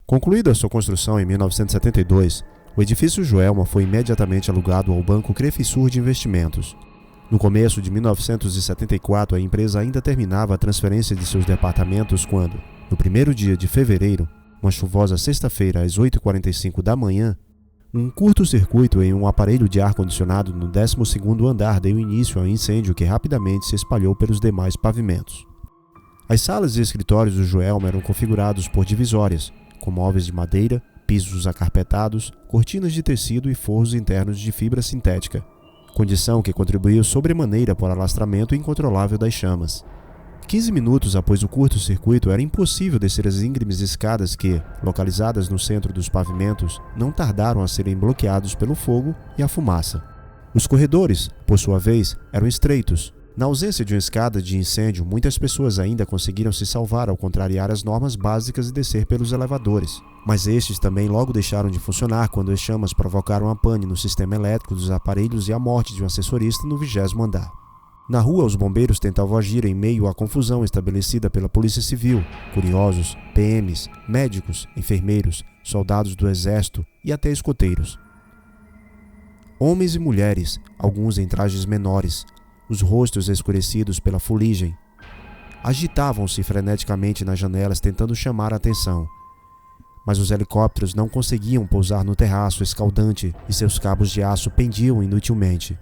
Concluída sua construção em 1972, o edifício Joelma foi imediatamente alugado ao Banco Crefisur de Investimentos. No começo de 1974, a empresa ainda terminava a transferência de seus departamentos quando, no primeiro dia de fevereiro, uma chuvosa sexta-feira às 8h45 da manhã, um curto-circuito em um aparelho de ar-condicionado no 12º andar deu início ao incêndio que rapidamente se espalhou pelos demais pavimentos. As salas e escritórios do Joelma eram configurados por divisórias, com móveis de madeira, pisos acarpetados, cortinas de tecido e forros internos de fibra sintética, condição que contribuiu sobremaneira para o alastramento incontrolável das chamas. 15 minutos após o curto-circuito, era impossível descer as íngremes escadas que, localizadas no centro dos pavimentos, não tardaram a serem bloqueados pelo fogo e a fumaça. Os corredores, por sua vez, eram estreitos. Na ausência de uma escada de incêndio, muitas pessoas ainda conseguiram se salvar ao contrariar as normas básicas e descer pelos elevadores. Mas estes também logo deixaram de funcionar quando as chamas provocaram a pane no sistema elétrico dos aparelhos e a morte de um assessorista no 20º andar. Na rua, os bombeiros tentavam agir em meio à confusão estabelecida pela Polícia Civil, curiosos, PMs, médicos, enfermeiros, soldados do Exército e até escoteiros. Homens e mulheres, alguns em trajes menores, os rostos escurecidos pela fuligem, agitavam-se freneticamente nas janelas tentando chamar a atenção. Mas os helicópteros não conseguiam pousar no terraço escaldante e seus cabos de aço pendiam inutilmente.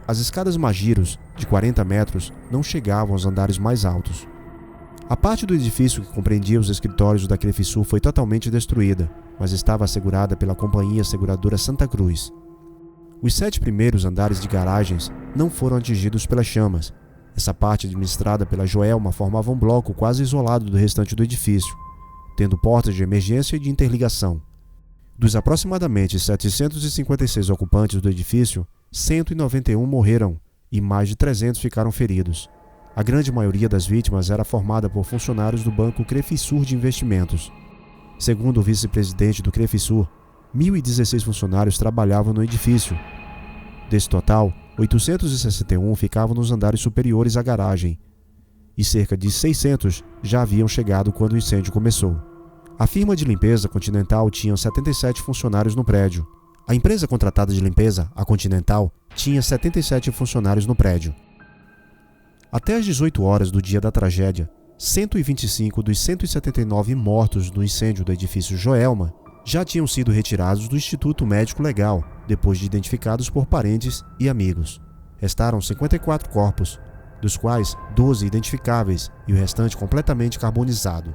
As escadas Magiros, de 40 metros, não chegavam aos andares mais altos. A parte do edifício que compreendia os escritórios da Crefisur foi totalmente destruída, mas estava assegurada pela companhia seguradora Santa Cruz. Os 7 primeiros andares de garagens não foram atingidos pelas chamas. Essa parte administrada pela Joelma formava um bloco quase isolado do restante do edifício, tendo portas de emergência e de interligação. Dos aproximadamente 756 ocupantes do edifício, 191 morreram e mais de 300 ficaram feridos. A grande maioria das vítimas era formada por funcionários do Banco Crefisur de Investimentos. Segundo o vice-presidente do Crefisur, 1.016 funcionários trabalhavam no edifício. Desse total, 861 ficavam nos andares superiores à garagem, e cerca de 600 já haviam chegado quando o incêndio começou. A firma de limpeza Continental tinha 77 funcionários no prédio. A empresa contratada de limpeza, a Continental, tinha 77 funcionários no prédio. Até às 18 horas do dia da tragédia, 125 dos 179 mortos no incêndio do edifício Joelma já tinham sido retirados do Instituto Médico Legal, depois de identificados por parentes e amigos. Restaram 54 corpos, dos quais 12 identificáveis e o restante completamente carbonizado.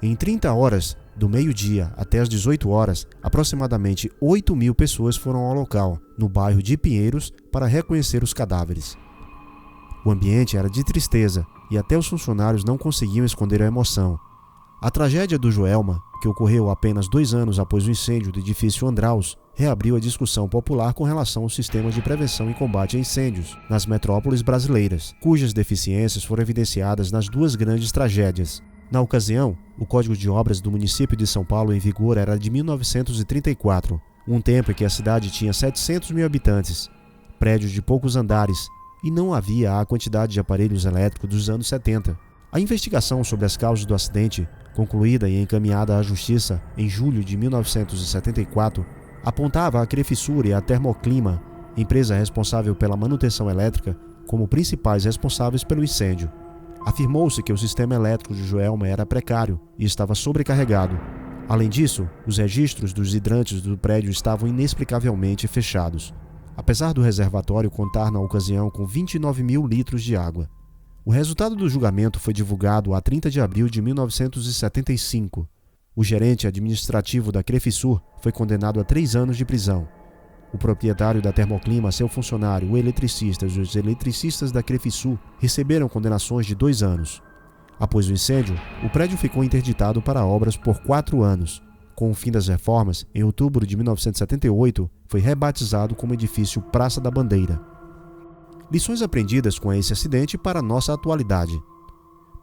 Em 30 horas, do meio-dia até as 18 horas, aproximadamente 8.000 pessoas foram ao local, no bairro de Pinheiros, para reconhecer os cadáveres. O ambiente era de tristeza e até os funcionários não conseguiam esconder a emoção. A tragédia do Joelma, que ocorreu apenas 2 anos após o incêndio do edifício Andraus, reabriu a discussão popular com relação aos sistemas de prevenção e combate a incêndios nas metrópoles brasileiras, cujas deficiências foram evidenciadas nas 2 grandes tragédias. Na ocasião, o Código de Obras do município de São Paulo em vigor era de 1934, um tempo em que a cidade tinha 700 mil habitantes, prédios de poucos andares, e não havia a quantidade de aparelhos elétricos dos anos 70. A investigação sobre as causas do acidente, concluída e encaminhada à Justiça em julho de 1974, apontava a Crefisur e a Termoclima, empresa responsável pela manutenção elétrica, como principais responsáveis pelo incêndio. Afirmou-se que o sistema elétrico de Joelma era precário e estava sobrecarregado. Além disso, os registros dos hidrantes do prédio estavam inexplicavelmente fechados, apesar do reservatório contar na ocasião com 29 mil litros de água. O resultado do julgamento foi divulgado a 30 de abril de 1975. O gerente administrativo da Crefisur foi condenado a 3 anos de prisão. O proprietário da Termoclima, seu funcionário, o eletricista e os eletricistas da Crefisur receberam condenações de 2 anos. Após o incêndio, o prédio ficou interditado para obras por 4 anos. Com o fim das reformas, em outubro de 1978, foi rebatizado como edifício Praça da Bandeira. Lições aprendidas com esse acidente para a nossa atualidade.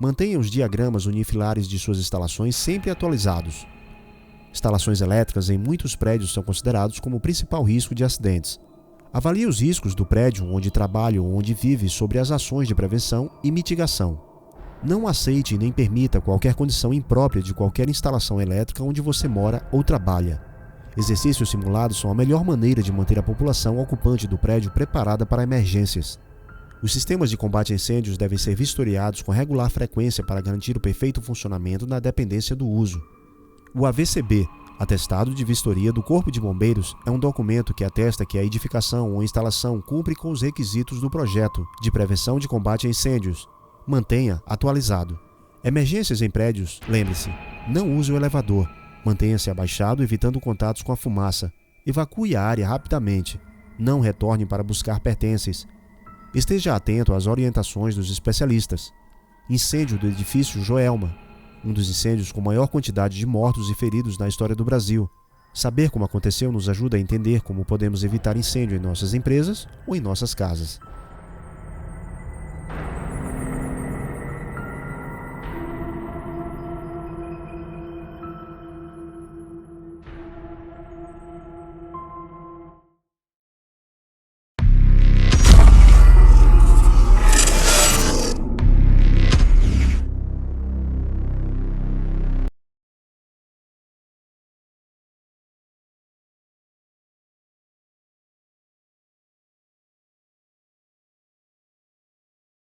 Mantenha os diagramas unifilares de suas instalações sempre atualizados. Instalações elétricas em muitos prédios são considerados como o principal risco de acidentes. Avalie os riscos do prédio onde trabalha ou onde vive sobre as ações de prevenção e mitigação. Não aceite nem permita qualquer condição imprópria de qualquer instalação elétrica onde você mora ou trabalha. Exercícios simulados são a melhor maneira de manter a população ocupante do prédio preparada para emergências. Os sistemas de combate a incêndios devem ser vistoriados com regular frequência para garantir o perfeito funcionamento na dependência do uso. O AVCB, Atestado de Vistoria do Corpo de Bombeiros, é um documento que atesta que a edificação ou instalação cumpre com os requisitos do projeto de prevenção de combate a incêndios. Mantenha atualizado. Emergências em prédios, lembre-se, não use o elevador. Mantenha-se abaixado, evitando contatos com a fumaça. Evacue a área rapidamente. Não retorne para buscar pertences. Esteja atento às orientações dos especialistas. Incêndio do edifício Joelma, um dos incêndios com maior quantidade de mortos e feridos na história do Brasil. Saber como aconteceu nos ajuda a entender como podemos evitar incêndio em nossas empresas ou em nossas casas.